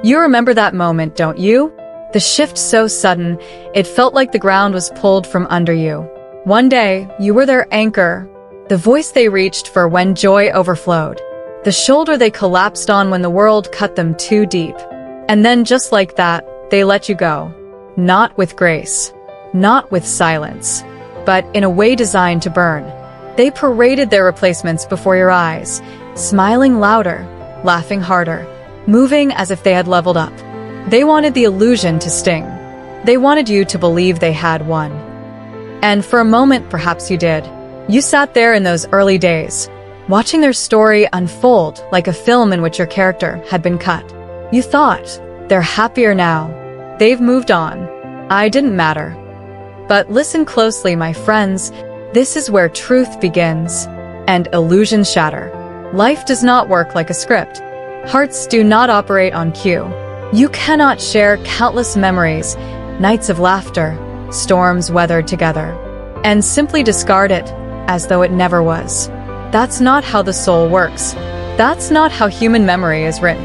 You remember that moment, don't you? The shift so sudden, it felt like the ground was pulled from under you. One day, you were their anchor, the voice they reached for when joy overflowed, the shoulder they collapsed on when the world cut them too deep. And then just like that, they let you go. Not with grace, not with silence, but in a way designed to burn. They paraded their replacements before your eyes, smiling louder, laughing harder, moving as if they had leveled up. They wanted the illusion to sting. They wanted you to believe they had won. And for a moment, perhaps you did. You sat there in those early days, watching their story unfold like a film in which your character had been cut. You thought, they're happier now. They've moved on. I didn't matter. But listen closely, my friends. This is where truth begins and illusions shatter. Life does not work like a script. Hearts do not operate on cue. You cannot share countless memories, nights of laughter, storms weathered together, and simply discard it as though it never was. That's not how the soul works. That's not how human memory is written.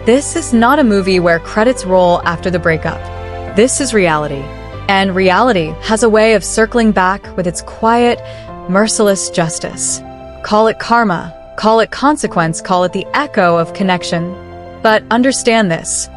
This is not a movie where credits roll after the breakup. This is reality. And reality has a way of circling back with its quiet, merciless justice. Call it karma, call it consequence, call it the echo of connection. But understand this.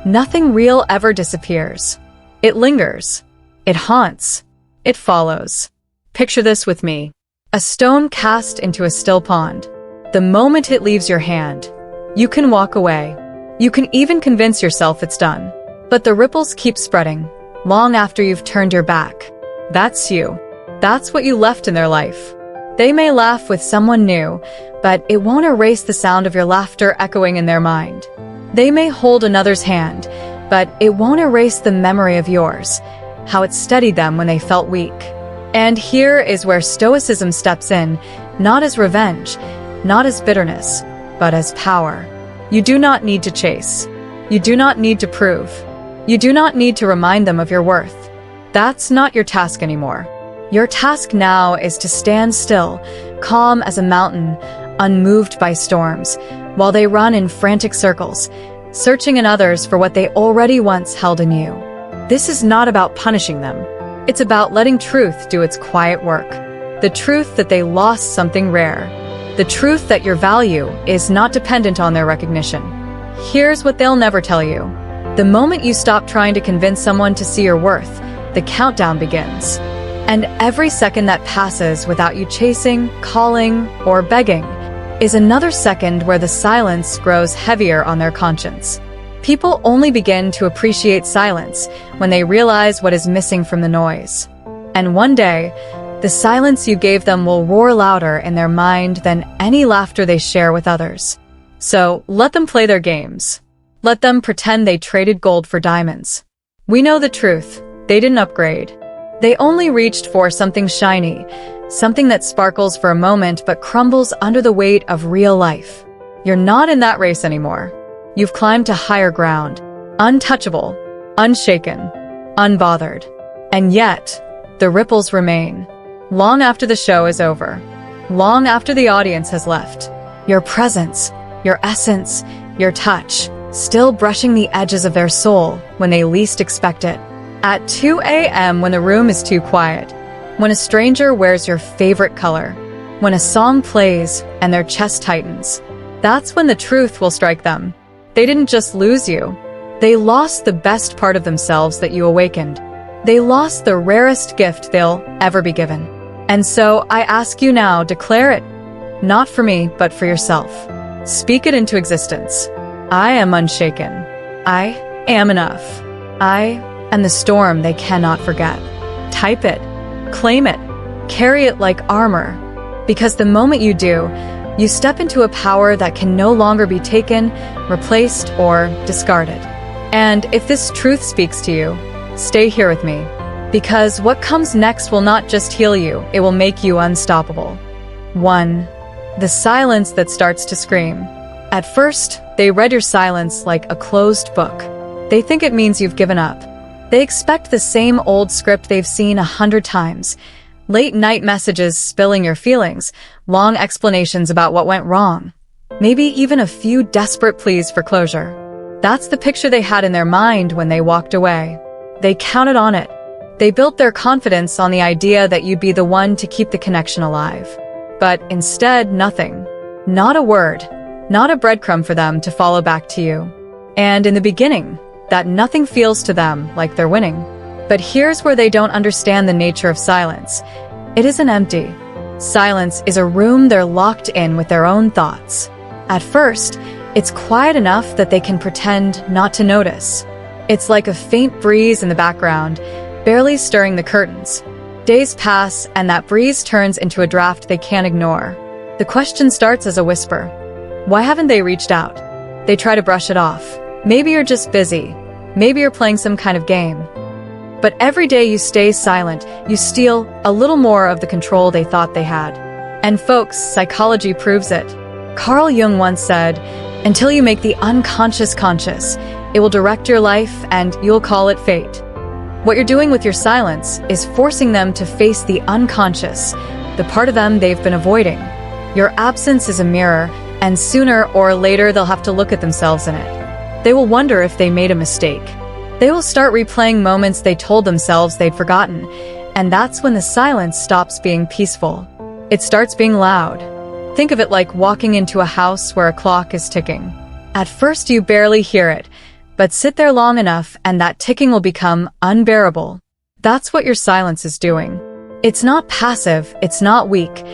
Nothing real ever disappears. It lingers. It haunts. It follows. Picture this with me. A stone cast into a still pond. The moment it leaves your hand, you can walk away. You can even convince yourself it's done. But the ripples keep spreading, long after you've turned your back. That's you. That's what you left in their life. They may laugh with someone new, but it won't erase the sound of your laughter echoing in their mind. They may hold another's hand, but it won't erase the memory of yours, how it steadied them when they felt weak. And here is where Stoicism steps in, not as revenge, not as bitterness, but as power. You do not need to chase. You do not need to prove. You do not need to remind them of your worth. That's not your task anymore. Your task now is to stand still, calm as a mountain, unmoved by storms, while they run in frantic circles, searching in others for what they already once held in you. This is not about punishing them. It's about letting truth do its quiet work. The truth that they lost something rare. The truth that your value is not dependent on their recognition. Here's what they'll never tell you. The moment you stop trying to convince someone to see your worth, the countdown begins. And every second that passes without you chasing, calling, or begging is another second where the silence grows heavier on their conscience. People only begin to appreciate silence when they realize what is missing from the noise. And one day, the silence you gave them will roar louder in their mind than any laughter they share with others. So let them play their games. Let them pretend they traded gold for diamonds. We know the truth. They didn't upgrade. They only reached for something shiny, something that sparkles for a moment but crumbles under the weight of real life. You're not in that race anymore. You've climbed to higher ground, untouchable, unshaken, unbothered. And yet, the ripples remain. Long after the show is over, long after the audience has left, your presence, your essence, your touch, still brushing the edges of their soul when they least expect it. At 2 a.m. when the room is too quiet, when a stranger wears your favorite color, when a song plays and their chest tightens, that's when the truth will strike them. They didn't just lose you. They lost the best part of themselves that you awakened. They lost the rarest gift they'll ever be given. And so I ask you now, declare it, not for me, but for yourself. Speak it into existence. I am unshaken. I am enough. I am the storm they cannot forget. Type it, claim it, carry it like armor, because the moment you do, you step into a power that can no longer be taken, replaced, or discarded. And if this truth speaks to you, stay here with me, because what comes next will not just heal you, it will make you unstoppable. 1. The silence that starts to scream. At first, they read your silence like a closed book. They think it means you've given up. They expect the same old script they've seen 100 times. Late-night messages spilling your feelings, long explanations about what went wrong. Maybe even a few desperate pleas for closure. That's the picture they had in their mind when they walked away. They counted on it. They built their confidence on the idea that you'd be the one to keep the connection alive. But instead, nothing. Not a word. Not a breadcrumb for them to follow back to you. And in the beginning, that nothing feels to them like they're winning. But here's where they don't understand the nature of silence. It isn't empty. Silence is a room they're locked in with their own thoughts. At first, it's quiet enough that they can pretend not to notice. It's like a faint breeze in the background, barely stirring the curtains. Days pass, and that breeze turns into a draft they can't ignore. The question starts as a whisper. Why haven't they reached out? They try to brush it off. Maybe you're just busy. Maybe you're playing some kind of game. But every day you stay silent, you steal a little more of the control they thought they had. And folks, psychology proves it. Carl Jung once said, "Until you make the unconscious conscious, it will direct your life and you'll call it fate." What you're doing with your silence is forcing them to face the unconscious, the part of them they've been avoiding. Your absence is a mirror, and sooner or later they'll have to look at themselves in it. They will wonder if they made a mistake. They will start replaying moments they told themselves they'd forgotten, and that's when the silence stops being peaceful. It starts being loud. Think of it like walking into a house where a clock is ticking. At first you barely hear it, but sit there long enough and that ticking will become unbearable. That's what your silence is doing. It's not passive, it's not weak.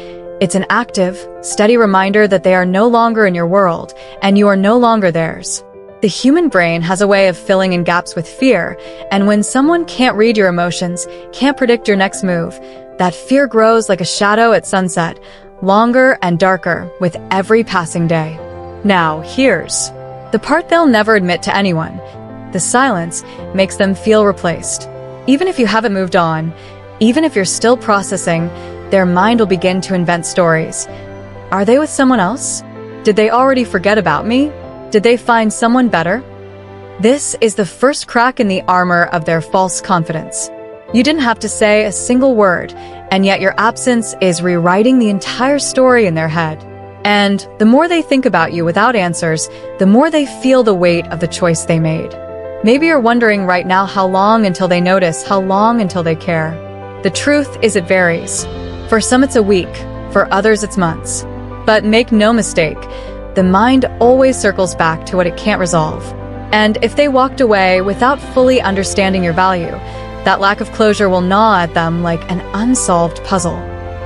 It's an active, steady reminder that they are no longer in your world, and you are no longer theirs. The human brain has a way of filling in gaps with fear, and when someone can't read your emotions, can't predict your next move, that fear grows like a shadow at sunset, longer and darker with every passing day. Now, here's the part they'll never admit to anyone. The silence makes them feel replaced. Even if you haven't moved on, even if you're still processing, their mind will begin to invent stories. Are they with someone else? Did they already forget about me? Did they find someone better? This is the first crack in the armor of their false confidence. You didn't have to say a single word, and yet your absence is rewriting the entire story in their head. And the more they think about you without answers, the more they feel the weight of the choice they made. Maybe you're wondering right now how long until they notice, how long until they care. The truth is it varies. For some it's a week, for others it's months. But make no mistake, the mind always circles back to what it can't resolve. And if they walked away without fully understanding your value, that lack of closure will gnaw at them like an unsolved puzzle.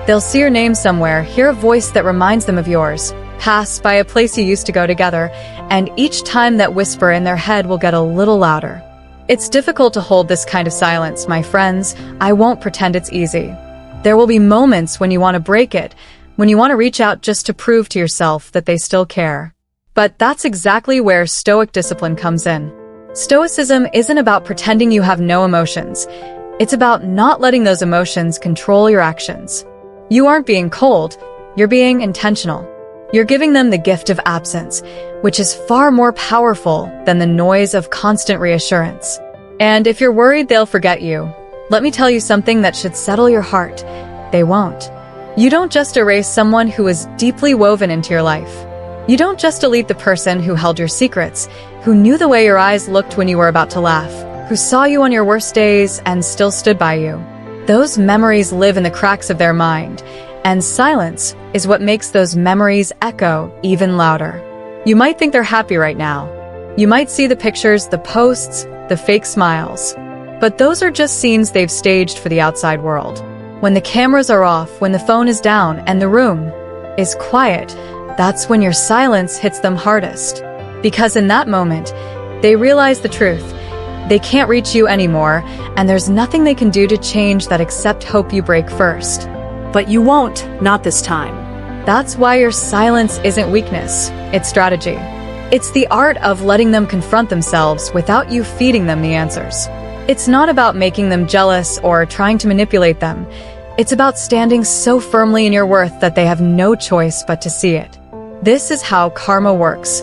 They'll see your name somewhere, hear a voice that reminds them of yours, pass by a place you used to go together, and each time that whisper in their head will get a little louder. It's difficult to hold this kind of silence, my friends. I won't pretend it's easy. There will be moments when you want to break it, when you want to reach out just to prove to yourself that they still care. But that's exactly where Stoic discipline comes in. Stoicism isn't about pretending you have no emotions. It's about not letting those emotions control your actions. You aren't being cold, you're being intentional. You're giving them the gift of absence, which is far more powerful than the noise of constant reassurance. And if you're worried they'll forget you, let me tell you something that should settle your heart. They won't. You don't just erase someone who was deeply woven into your life. You don't just delete the person who held your secrets, who knew the way your eyes looked when you were about to laugh, who saw you on your worst days and still stood by you. Those memories live in the cracks of their mind, and silence is what makes those memories echo even louder. You might think they're happy right now. You might see the pictures, the posts, the fake smiles. But those are just scenes they've staged for the outside world. When the cameras are off, when the phone is down, and the room is quiet, that's when your silence hits them hardest. Because in that moment, they realize the truth. They can't reach you anymore, and there's nothing they can do to change that except hope you break first. But you won't, not this time. That's why your silence isn't weakness, it's strategy. It's the art of letting them confront themselves without you feeding them the answers. It's not about making them jealous or trying to manipulate them. It's about standing so firmly in your worth that they have no choice but to see it. This is how karma works.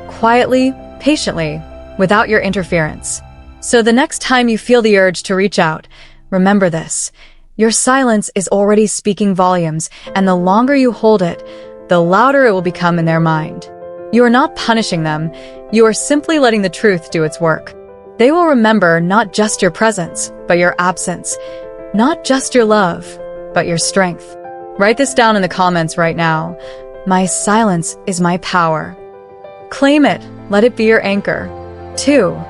Quietly, patiently, without your interference. So the next time you feel the urge to reach out, remember this. Your silence is already speaking volumes, and the longer you hold it, the louder it will become in their mind. You are not punishing them, you are simply letting the truth do its work. They will remember not just your presence, but your absence. Not just your love, but your strength. Write this down in the comments right now. My silence is my power. Claim it, let it be your anchor. 2.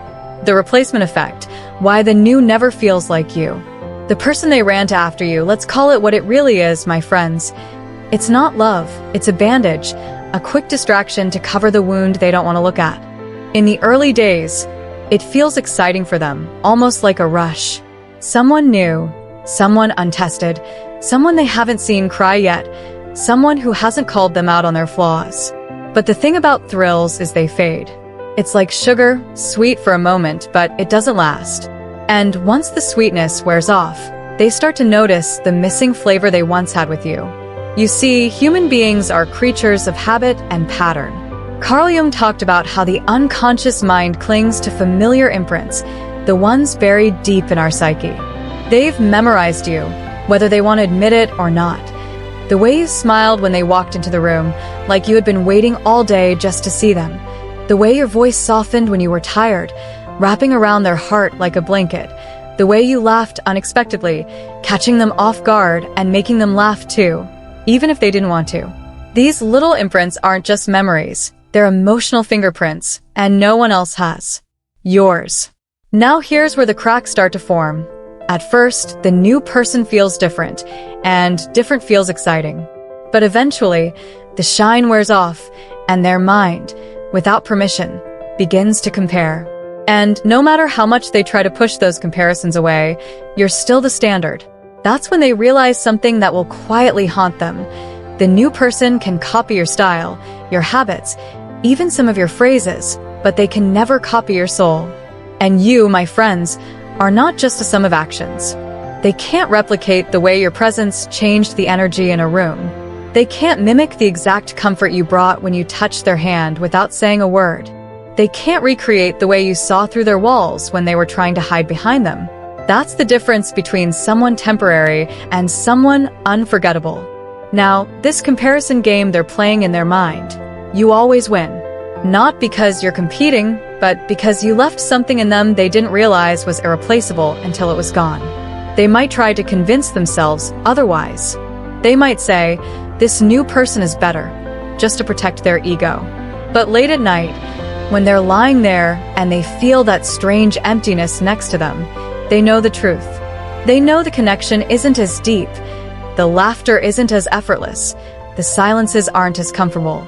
The replacement effect. Why the new never feels like you. The person they ran to after you, let's call it what it really is, my friends. It's not love, it's a bandage, a quick distraction to cover the wound they don't want to look at. In the early days, it feels exciting for them, almost like a rush. Someone new, someone untested, someone they haven't seen cry yet, someone who hasn't called them out on their flaws. But the thing about thrills is they fade. It's like sugar, sweet for a moment, but it doesn't last. And once the sweetness wears off, they start to notice the missing flavor they once had with you. You see, human beings are creatures of habit and pattern. Carl Jung talked about how the unconscious mind clings to familiar imprints, the ones buried deep in our psyche. They've memorized you, whether they want to admit it or not. The way you smiled when they walked into the room, like you had been waiting all day just to see them. The way your voice softened when you were tired, wrapping around their heart like a blanket. The way you laughed unexpectedly, catching them off guard and making them laugh too, even if they didn't want to. These little imprints aren't just memories. They're emotional fingerprints, and no one else has. Yours. Now here's where the cracks start to form. At first, the new person feels different, and different feels exciting. But eventually, the shine wears off, and their mind, without permission, begins to compare. And no matter how much they try to push those comparisons away, you're still the standard. That's when they realize something that will quietly haunt them. The new person can copy your style, your habits, even some of your phrases, but they can never copy your soul. And you, my friends, are not just a sum of actions. They can't replicate the way your presence changed the energy in a room. They can't mimic the exact comfort you brought when you touched their hand without saying a word. They can't recreate the way you saw through their walls when they were trying to hide behind them. That's the difference between someone temporary and someone unforgettable. Now, this comparison game they're playing in their mind, you always win. Not because you're competing, but because you left something in them they didn't realize was irreplaceable until it was gone. They might try to convince themselves otherwise. They might say, this new person is better, just to protect their ego. But late at night, when they're lying there and they feel that strange emptiness next to them, they know the truth. They know the connection isn't as deep. The laughter isn't as effortless. The silences aren't as comfortable.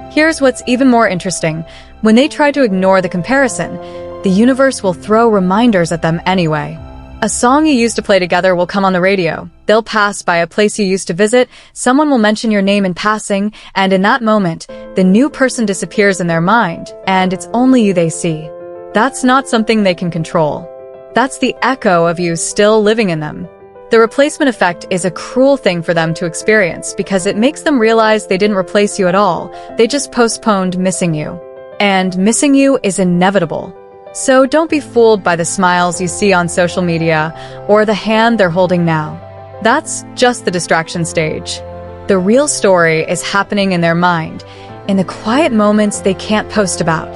Here's what's even more interesting. When they try to ignore the comparison, the universe will throw reminders at them anyway. A song you used to play together will come on the radio. They'll pass by a place you used to visit, someone will mention your name in passing, and in that moment, the new person disappears in their mind, and it's only you they see. That's not something they can control. That's the echo of you still living in them. The replacement effect is a cruel thing for them to experience because it makes them realize they didn't replace you at all, they just postponed missing you. And missing you is inevitable. So don't be fooled by the smiles you see on social media or the hand they're holding now. That's just the distraction stage. The real story is happening in their mind, in the quiet moments they can't post about.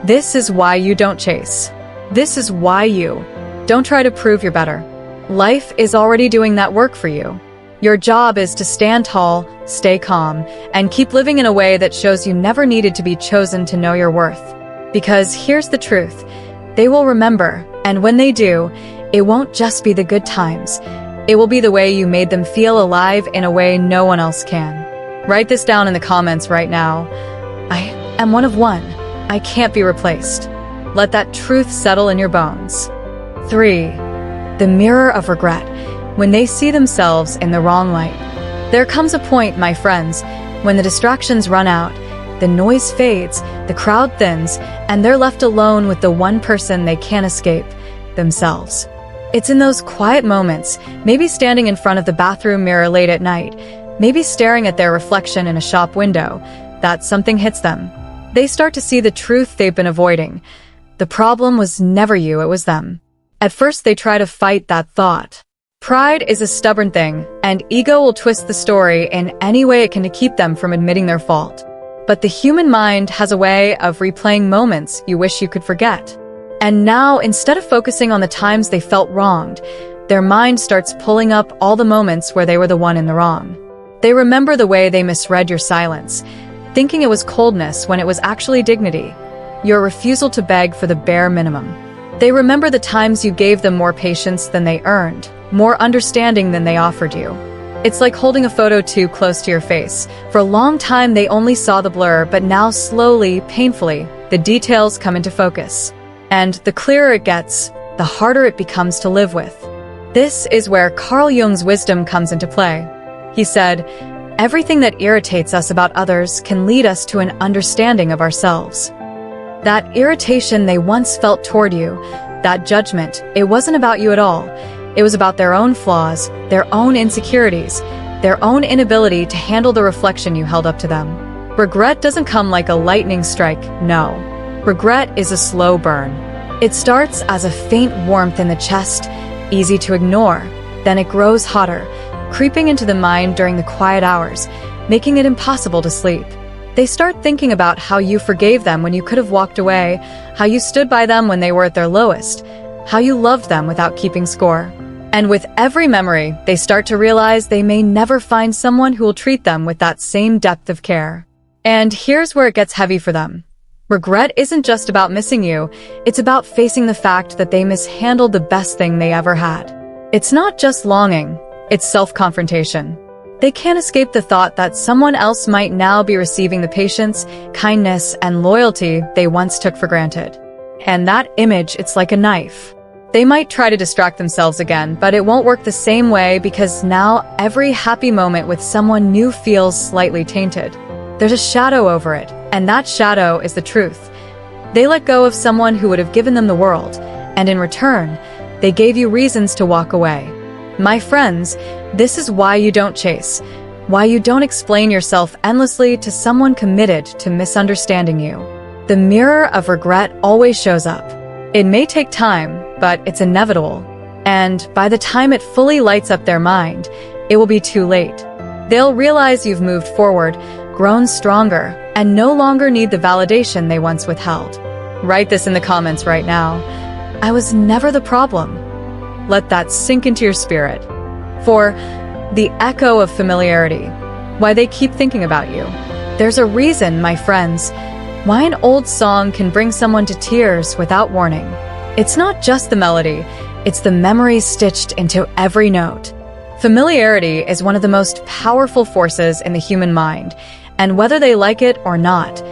This is why you don't chase. This is why you don't try to prove you're better. Life is already doing that work for you. Your job is to stand tall, stay calm, and keep living in a way that shows you never needed to be chosen to know your worth. Because here's the truth. They will remember, and when they do, it won't just be the good times. It will be the way you made them feel alive in a way no one else can. Write this down in the comments right now. I am one of one. I can't be replaced. Let that truth settle in your bones. 3. The mirror of regret. When they see themselves in the wrong light. There comes a point, my friends, when the distractions run out, the noise fades, the crowd thins, and they're left alone with the one person they can't escape, themselves. It's in those quiet moments, maybe standing in front of the bathroom mirror late at night, maybe staring at their reflection in a shop window, that something hits them. They start to see the truth they've been avoiding. The problem was never you, it was them. At first they try to fight that thought. Pride is a stubborn thing, and ego will twist the story in any way it can to keep them from admitting their fault. But the human mind has a way of replaying moments you wish you could forget. And now, instead of focusing on the times they felt wronged, their mind starts pulling up all the moments where they were the one in the wrong. They remember the way they misread your silence, thinking it was coldness when it was actually dignity, your refusal to beg for the bare minimum. They remember the times you gave them more patience than they earned, more understanding than they offered you. It's like holding a photo too close to your face. For a long time they only saw the blur, but now slowly, painfully, the details come into focus. And the clearer it gets, the harder it becomes to live with. This is where Carl Jung's wisdom comes into play. He said, "Everything that irritates us about others can lead us to an understanding of ourselves." That irritation they once felt toward you, that judgment, it wasn't about you at all. It was about their own flaws, their own insecurities, their own inability to handle the reflection you held up to them. Regret doesn't come like a lightning strike, no. Regret is a slow burn. It starts as a faint warmth in the chest, easy to ignore. Then it grows hotter, creeping into the mind during the quiet hours, making it impossible to sleep. They start thinking about how you forgave them when you could have walked away, how you stood by them when they were at their lowest, how you loved them without keeping score. And with every memory, they start to realize they may never find someone who will treat them with that same depth of care. And here's where it gets heavy for them. Regret isn't just about missing you, it's about facing the fact that they mishandled the best thing they ever had. It's not just longing, it's self-confrontation. They can't escape the thought that someone else might now be receiving the patience, kindness, and loyalty they once took for granted. And that image, it's like a knife. They might try to distract themselves again, but it won't work the same way because now every happy moment with someone new feels slightly tainted. There's a shadow over it, and that shadow is the truth. They let go of someone who would have given them the world, and in return, they gave you reasons to walk away. My friends, this is why you don't chase, why you don't explain yourself endlessly to someone committed to misunderstanding you. The mirror of regret always shows up. It may take time, but it's inevitable. And by the time it fully lights up their mind, it will be too late. They'll realize you've moved forward, grown stronger, and no longer need the validation they once withheld. Write this in the comments right now. I was never the problem. Let that sink into your spirit. For the echo of familiarity, why they keep thinking about you. There's a reason, my friends, why an old song can bring someone to tears without warning. It's not just the melody, it's the memories stitched into every note. Familiarity is one of the most powerful forces in the human mind, and whether they like it or not,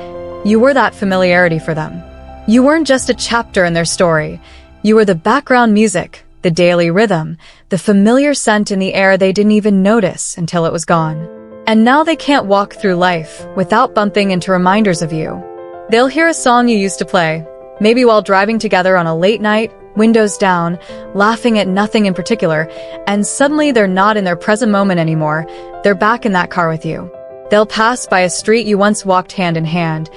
you were that familiarity for them. You weren't just a chapter in their story, you were the background music, the daily rhythm, the familiar scent in the air they didn't even notice until it was gone. And now they can't walk through life without bumping into reminders of you. They'll hear a song you used to play, maybe while driving together on a late night, windows down, laughing at nothing in particular, and suddenly they're not in their present moment anymore, they're back in that car with you. They'll pass by a street you once walked hand in hand,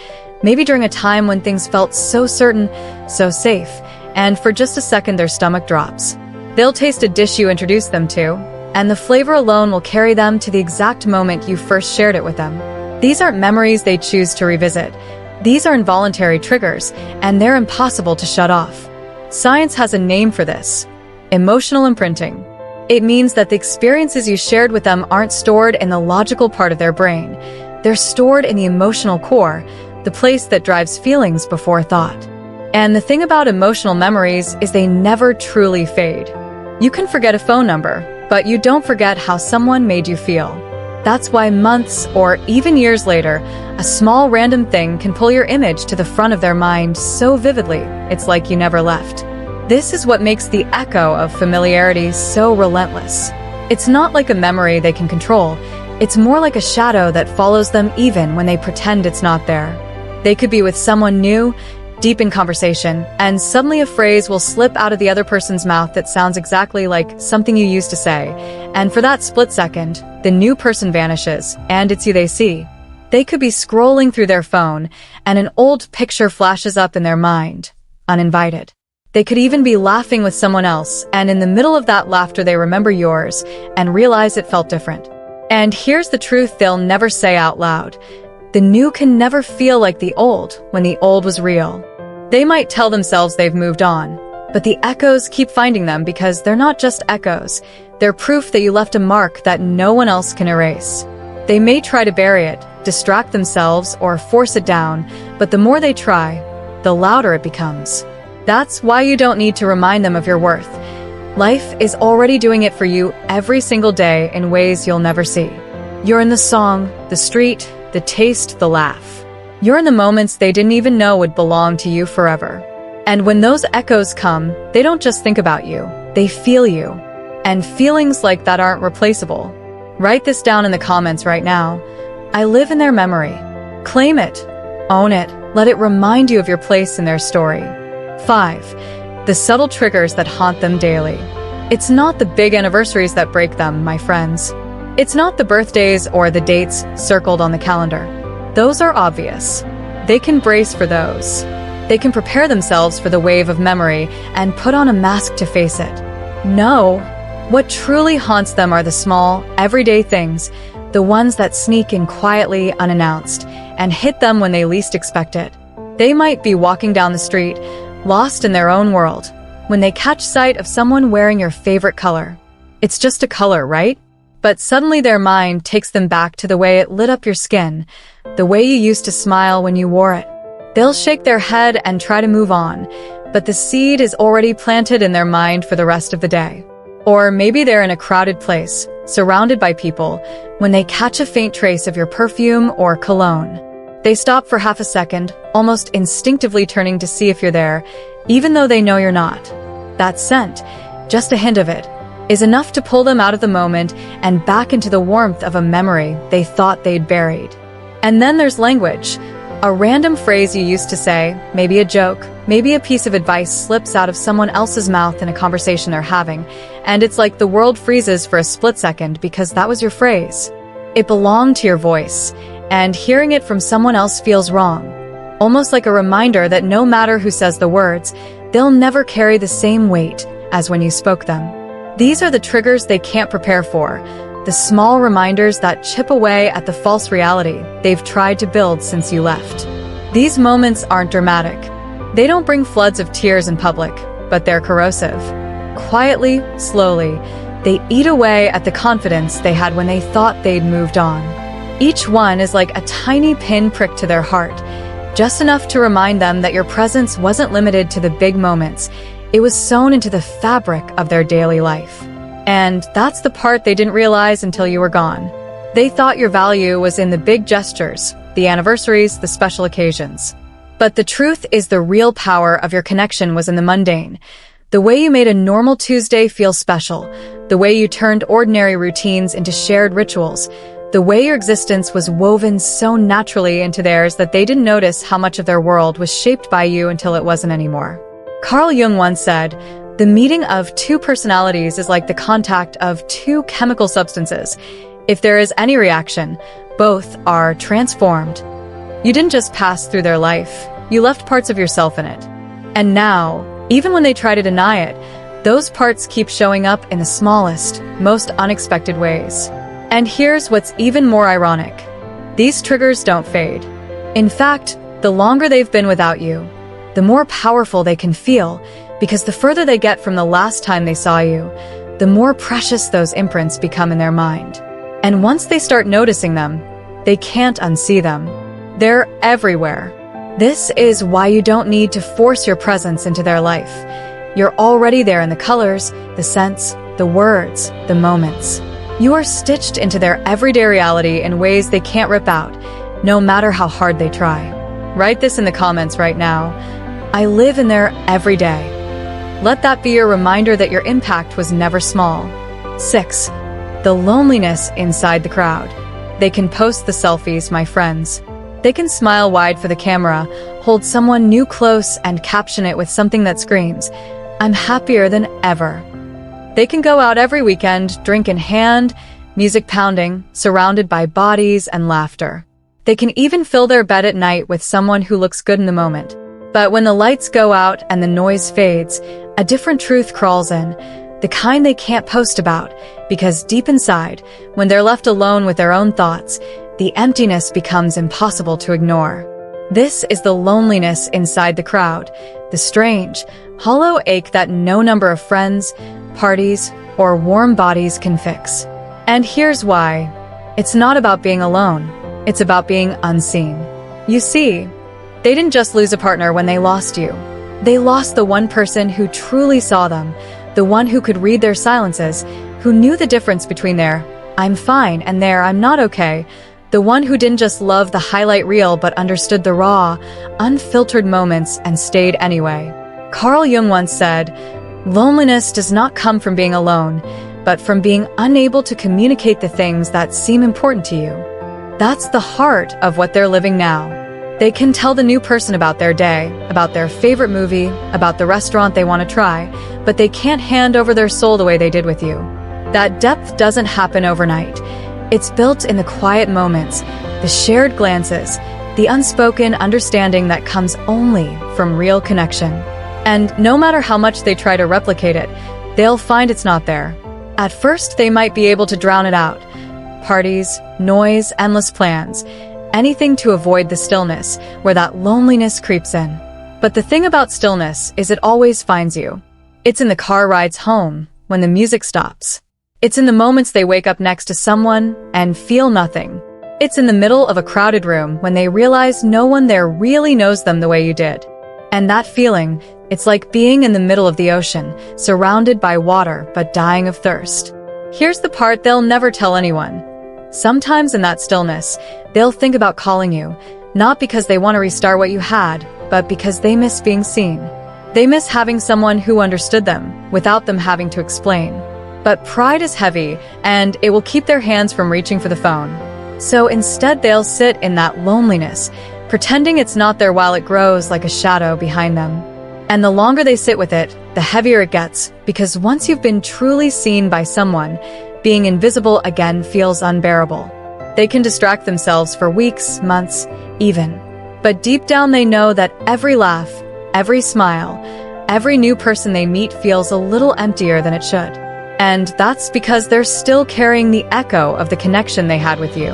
maybe during a time when things felt so certain, so safe, and for just a second their stomach drops. They'll taste a dish you introduced them to, and the flavor alone will carry them to the exact moment you first shared it with them. These aren't memories they choose to revisit. These are involuntary triggers, and they're impossible to shut off. Science has a name for this: emotional imprinting. It means that the experiences you shared with them aren't stored in the logical part of their brain. They're stored in the emotional core, the place that drives feelings before thought. And the thing about emotional memories is they never truly fade. You can forget a phone number, but you don't forget how someone made you feel. That's why months or even years later, a small random thing can pull your image to the front of their mind so vividly, it's like you never left. This is what makes the echo of familiarity so relentless. It's not like a memory they can control. It's more like a shadow that follows them even when they pretend it's not there. They could be with someone new, deep in conversation, and suddenly a phrase will slip out of the other person's mouth that sounds exactly like something you used to say, and for that split second, the new person vanishes, and it's you they see. They could be scrolling through their phone, and an old picture flashes up in their mind, uninvited. They could even be laughing with someone else, and in the middle of that laughter they remember yours, and realize it felt different. And here's the truth they'll never say out loud. The new can never feel like the old when the old was real. They might tell themselves they've moved on, but the echoes keep finding them because they're not just echoes. They're proof that you left a mark that no one else can erase. They may try to bury it, distract themselves, or force it down, but the more they try, the louder it becomes. That's why you don't need to remind them of your worth. Life is already doing it for you every single day in ways you'll never see. You're in the song, the street, the taste, the laugh. You're in the moments they didn't even know would belong to you forever. And when those echoes come, they don't just think about you, they feel you. And feelings like that aren't replaceable. Write this down in the comments right now. I live in their memory. Claim it. Own it. Let it remind you of your place in their story. 5. The subtle triggers that haunt them daily. It's not the big anniversaries that break them, my friends. It's not the birthdays or the dates circled on the calendar. Those are obvious. They can brace for those. They can prepare themselves for the wave of memory and put on a mask to face it. No. What truly haunts them are the small, everyday things, the ones that sneak in quietly, unannounced, and hit them when they least expect it. They might be walking down the street, lost in their own world, when they catch sight of someone wearing your favorite color. It's just a color, right? But suddenly their mind takes them back to the way it lit up your skin, the way you used to smile when you wore it. They'll shake their head and try to move on, but the seed is already planted in their mind for the rest of the day. Or maybe they're in a crowded place, surrounded by people, when they catch a faint trace of your perfume or cologne. They stop for half a second, almost instinctively turning to see if you're there, even though they know you're not. That scent, just a hint of it, is enough to pull them out of the moment and back into the warmth of a memory they thought they'd buried. And then there's language. A random phrase you used to say, maybe a joke, maybe a piece of advice slips out of someone else's mouth in a conversation they're having, and it's like the world freezes for a split second because that was your phrase. It belonged to your voice, and hearing it from someone else feels wrong. Almost like a reminder that no matter who says the words, they'll never carry the same weight as when you spoke them. These are the triggers they can't prepare for, the small reminders that chip away at the false reality they've tried to build since you left. These moments aren't dramatic. They don't bring floods of tears in public, but they're corrosive. Quietly, slowly, they eat away at the confidence they had when they thought they'd moved on. Each one is like a tiny pin prick to their heart, just enough to remind them that your presence wasn't limited to the big moments. It was sewn into the fabric of their daily life. And that's the part they didn't realize until you were gone. They thought your value was in the big gestures, the anniversaries, the special occasions. But the truth is the real power of your connection was in the mundane. The way you made a normal Tuesday feel special, the way you turned ordinary routines into shared rituals, the way your existence was woven so naturally into theirs that they didn't notice how much of their world was shaped by you until it wasn't anymore. Carl Jung once said, "The meeting of two personalities is like the contact of two chemical substances. If there is any reaction, both are transformed." You didn't just pass through their life, you left parts of yourself in it. And now, even when they try to deny it, those parts keep showing up in the smallest, most unexpected ways. And here's what's even more ironic. These triggers don't fade. In fact, the longer they've been without you, the more powerful they can feel, because the further they get from the last time they saw you, the more precious those imprints become in their mind. And once they start noticing them, they can't unsee them. They're everywhere. This is why you don't need to force your presence into their life. You're already there in the colors, the scents, the words, the moments. You are stitched into their everyday reality in ways they can't rip out, no matter how hard they try. Write this in the comments right now. I live in their everyday. Let that be your reminder that your impact was never small. 6. The loneliness inside the crowd. They can post the selfies, my friends. They can smile wide for the camera, hold someone new close, and caption it with something that screams, "I'm happier than ever." They can go out every weekend, drink in hand, music pounding, surrounded by bodies and laughter. They can even fill their bed at night with someone who looks good in the moment. But when the lights go out and the noise fades, a different truth crawls in, the kind they can't post about, because deep inside, when they're left alone with their own thoughts, the emptiness becomes impossible to ignore. This is the loneliness inside the crowd, the strange, hollow ache that no number of friends, parties, or warm bodies can fix. And here's why. It's not about being alone. It's about being unseen. You see, they didn't just lose a partner when they lost you. They lost the one person who truly saw them, the one who could read their silences, who knew the difference between their "I'm fine" and their "I'm not okay," the one who didn't just love the highlight reel but understood the raw, unfiltered moments and stayed anyway. Carl Jung once said, "Loneliness does not come from being alone, but from being unable to communicate the things that seem important to you." That's the heart of what they're living now. They can tell the new person about their day, about their favorite movie, about the restaurant they want to try, but they can't hand over their soul the way they did with you. That depth doesn't happen overnight. It's built in the quiet moments, the shared glances, the unspoken understanding that comes only from real connection. And no matter how much they try to replicate it, they'll find it's not there. At first, they might be able to drown it out. Parties, noise, endless plans. Anything to avoid the stillness, where that loneliness creeps in. But the thing about stillness is it always finds you. It's in the car rides home, when the music stops. It's in the moments they wake up next to someone and feel nothing. It's in the middle of a crowded room when they realize no one there really knows them the way you did. And that feeling, it's like being in the middle of the ocean, surrounded by water but dying of thirst. Here's the part they'll never tell anyone. Sometimes in that stillness, they'll think about calling you, not because they want to restart what you had, but because they miss being seen. They miss having someone who understood them, without them having to explain. But pride is heavy, and it will keep their hands from reaching for the phone. So instead they'll sit in that loneliness, pretending it's not there while it grows like a shadow behind them. And the longer they sit with it, the heavier it gets, because once you've been truly seen by someone, being invisible again feels unbearable. They can distract themselves for weeks, months, even. But deep down they know that every laugh, every smile, every new person they meet feels a little emptier than it should. And that's because they're still carrying the echo of the connection they had with you.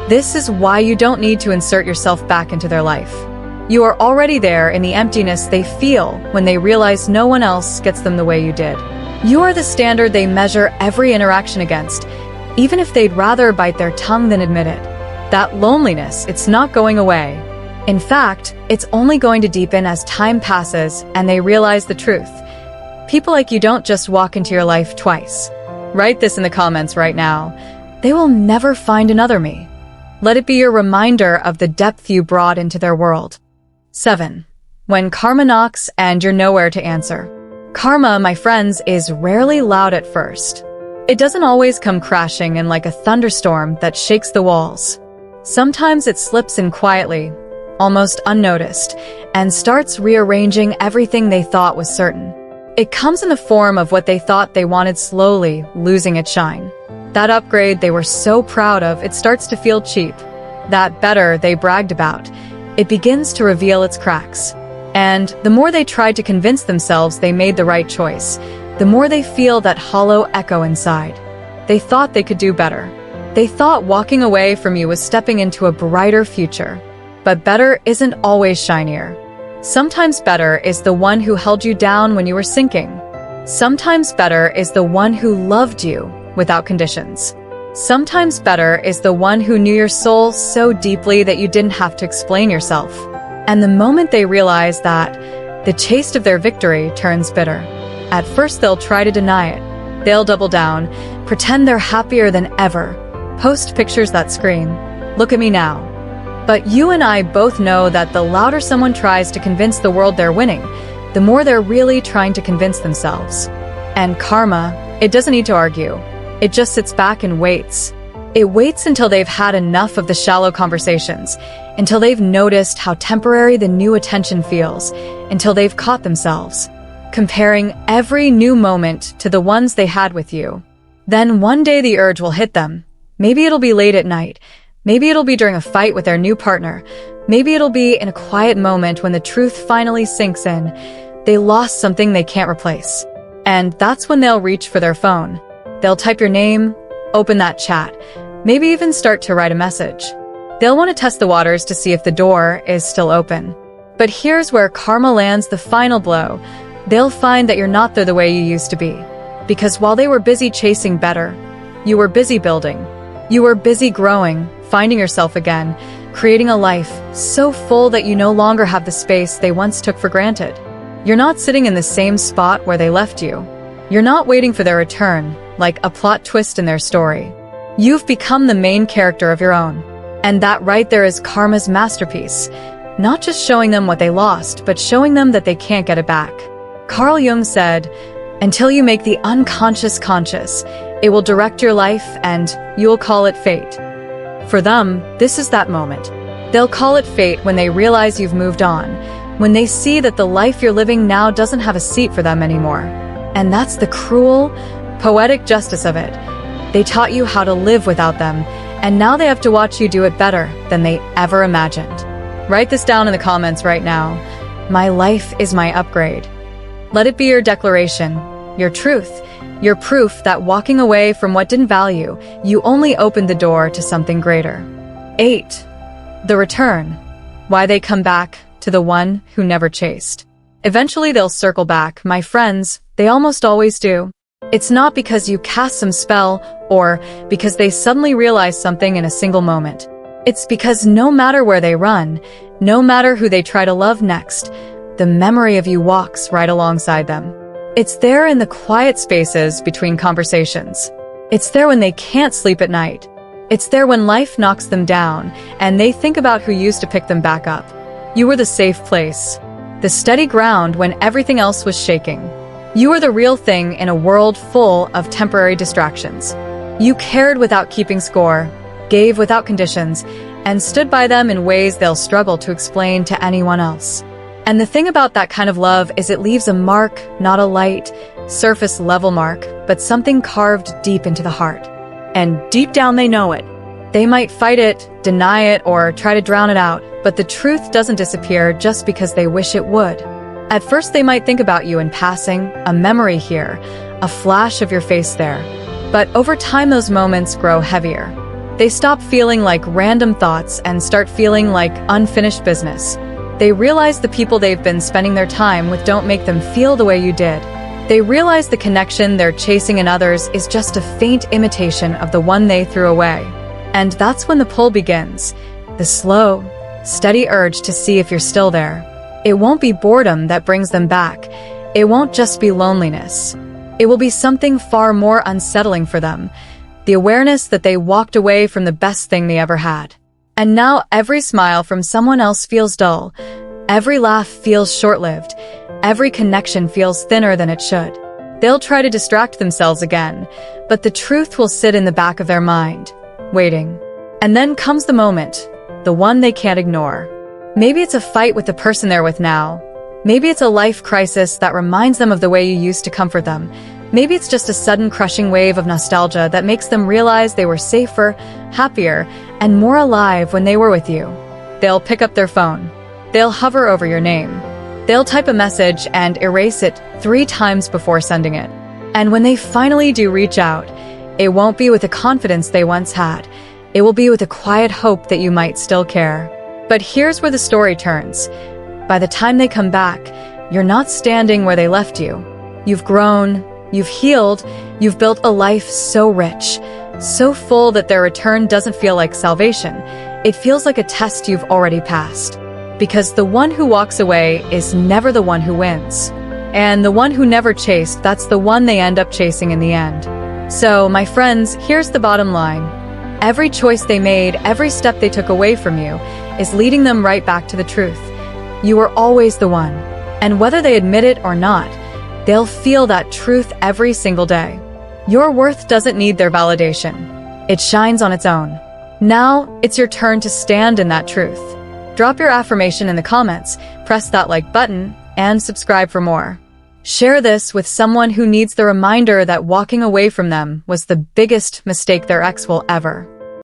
This is why you don't need to insert yourself back into their life. You are already there in the emptiness they feel when they realize no one else gets them the way you did. You are the standard they measure every interaction against, even if they'd rather bite their tongue than admit it. That loneliness, it's not going away. In fact, it's only going to deepen as time passes and they realize the truth. People like you don't just walk into your life twice. Write this in the comments right now. They will never find another me. Let it be your reminder of the depth you brought into their world. 7. When karma knocks and you're nowhere to answer. Karma, my friends, is rarely loud at first. It doesn't always come crashing in like a thunderstorm that shakes the walls. Sometimes it slips in quietly, almost unnoticed, and starts rearranging everything they thought was certain. It comes in the form of what they thought they wanted, slowly losing its shine. That upgrade they were so proud of, it starts to feel cheap. That better they bragged about, it begins to reveal its cracks. And the more they tried to convince themselves they made the right choice, the more they feel that hollow echo inside. They thought they could do better. They thought walking away from you was stepping into a brighter future. But better isn't always shinier. Sometimes better is the one who held you down when you were sinking. Sometimes better is the one who loved you without conditions. Sometimes better is the one who knew your soul so deeply that you didn't have to explain yourself. And the moment they realize that, the taste of their victory turns bitter. At first they'll try to deny it. They'll double down, pretend they're happier than ever, post pictures that scream, "Look at me now." But you and I both know that the louder someone tries to convince the world they're winning, the more they're really trying to convince themselves. And karma, it doesn't need to argue. It just sits back and waits. It waits until they've had enough of the shallow conversations, until they've noticed how temporary the new attention feels, until they've caught themselves comparing every new moment to the ones they had with you. Then one day the urge will hit them. Maybe it'll be late at night. Maybe it'll be during a fight with their new partner. Maybe it'll be in a quiet moment when the truth finally sinks in. They lost something they can't replace. And that's when they'll reach for their phone. They'll type your name, open that chat, maybe even start to write a message. They'll want to test the waters to see if the door is still open. But here's where karma lands the final blow. They'll find that you're not there the way you used to be. Because while they were busy chasing better, you were busy building. You were busy growing, finding yourself again, creating a life so full that you no longer have the space they once took for granted. You're not sitting in the same spot where they left you. You're not waiting for their return, like a plot twist in their story. You've become the main character of your own. And that right there is karma's masterpiece. Not just showing them what they lost, but showing them that they can't get it back. Carl Jung said, "Until you make the unconscious conscious, it will direct your life and you'll call it fate." For them, this is that moment. They'll call it fate when they realize you've moved on, when they see that the life you're living now doesn't have a seat for them anymore. And that's the cruel, poetic justice of it. They taught you how to live without them, and now they have to watch you do it better than they ever imagined. Write this down in the comments right now. My life is my upgrade. Let it be your declaration, your truth, your proof that walking away from what didn't value you only opened the door to something greater. 8. The return. Why they come back to the one who never chased. Eventually they'll circle back, my friends, they almost always do. It's not because you cast some spell or because they suddenly realize something in a single moment. It's because no matter where they run, no matter who they try to love next, the memory of you walks right alongside them. It's there in the quiet spaces between conversations. It's there when they can't sleep at night. It's there when life knocks them down and they think about who used to pick them back up. You were the safe place, the steady ground when everything else was shaking. You were the real thing in a world full of temporary distractions. You cared without keeping score, gave without conditions, and stood by them in ways they'll struggle to explain to anyone else. And the thing about that kind of love is it leaves a mark, not a light, surface-level mark, but something carved deep into the heart. And deep down they know it. They might fight it, deny it, or try to drown it out, but the truth doesn't disappear just because they wish it would. At first they might think about you in passing, a memory here, a flash of your face there. But over time those moments grow heavier. They stop feeling like random thoughts and start feeling like unfinished business. They realize the people they've been spending their time with don't make them feel the way you did. They realize the connection they're chasing in others is just a faint imitation of the one they threw away. And that's when the pull begins, the slow, steady urge to see if you're still there. It won't be boredom that brings them back. It won't just be loneliness. It will be something far more unsettling for them, the awareness that they walked away from the best thing they ever had. And now every smile from someone else feels dull. Every laugh feels short-lived. Every connection feels thinner than it should. They'll try to distract themselves again, but the truth will sit in the back of their mind, waiting. And then comes the moment, the one they can't ignore. Maybe it's a fight with the person they're with now. Maybe it's a life crisis that reminds them of the way you used to comfort them. Maybe it's just a sudden crushing wave of nostalgia that makes them realize they were safer, happier, and more alive when they were with you. They'll pick up their phone. They'll hover over your name. They'll type a message and erase it 3 times before sending it. And when they finally do reach out, it won't be with the confidence they once had. It will be with a quiet hope that you might still care. But here's where the story turns. By the time they come back, you're not standing where they left you. You've grown, you've healed, you've built a life so rich, so full that their return doesn't feel like salvation. It feels like a test you've already passed. Because the one who walks away is never the one who wins. And the one who never chased, that's the one they end up chasing in the end. So, my friends, here's the bottom line. Every choice they made, every step they took away from you, is leading them right back to the truth. You were always the one. And whether they admit it or not, they'll feel that truth every single day. Your worth doesn't need their validation. It shines on its own. Now, it's your turn to stand in that truth. Drop your affirmation in the comments, press that like button, and subscribe for more. Share this with someone who needs the reminder that walking away from them was the biggest mistake their ex will ever